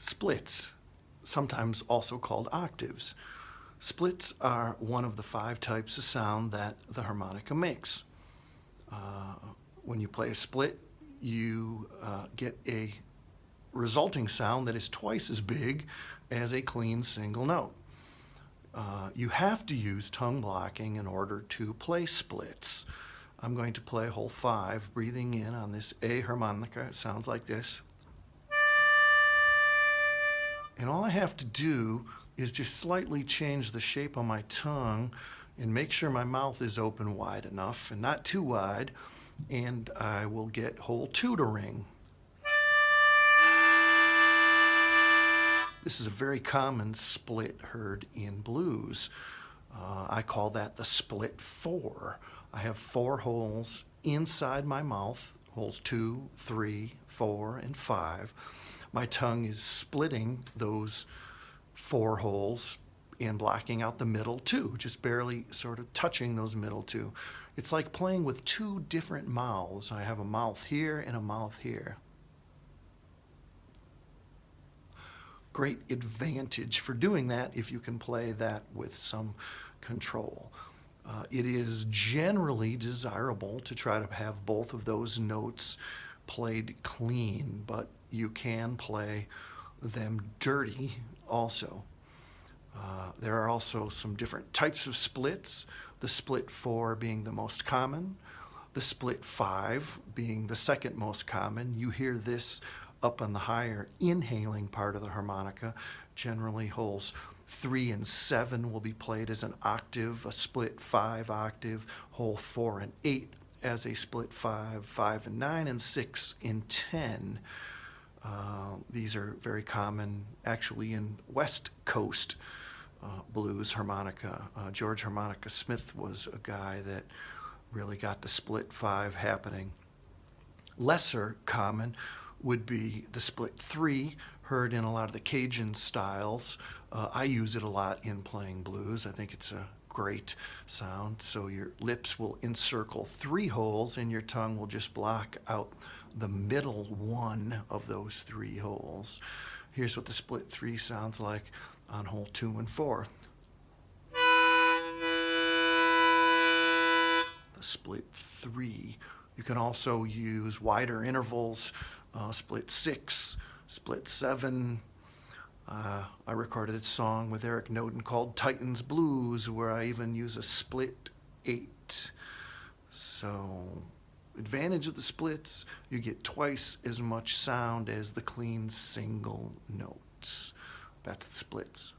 Splits, sometimes also called octaves. Splits are one of the 5 types of sound that the harmonica makes. When you play a split, you get a resulting sound that is twice as big as a clean single note. You have to use tongue blocking in order to play splits. I'm going to play hole 5, breathing in on this A harmonica. It sounds like this. And all I have to do is just slightly change the shape of my tongue and make sure my mouth is open wide enough and not too wide, and I will get hole 2 to ring. This is a very common split heard in blues. I call that the split 4. I have 4 holes inside my mouth, holes 2, 3, 4, and 5. My tongue is splitting those 4 holes and blocking out the middle 2, just barely sort of touching those middle 2. It's like playing with 2 different mouths. I have a mouth here and a mouth here. Great advantage for doing that if you can play that with some control. It is generally desirable to try to have both of those notes played clean, but you can play them dirty also. There are also some different types of splits, the split 4 being the most common, the split 5 being the second most common. You hear this up on the higher inhaling part of the harmonica. Generally holes 3 and 7 will be played as an octave, a split 5 octave, hole 4 and 8 as a split 5, 5 and 9, and 6 and 10. These are very common actually in West Coast blues harmonica. George Harmonica Smith was a guy that really got the split 5 happening. Lesser common would be the split 3, heard in a lot of the Cajun styles. I use it a lot in playing blues. I think it's a great sound. So your lips will encircle 3 holes and your tongue will just block out the middle one of those 3 holes. Here's what the split 3 sounds like on hole 2 and 4. The split 3. You can also use wider intervals, split 6, split 7. I recorded a song with Eric Noden called Titans Blues, where I even use a split 8. So, advantage of the splits, you get twice as much sound as the clean single notes. That's the splits.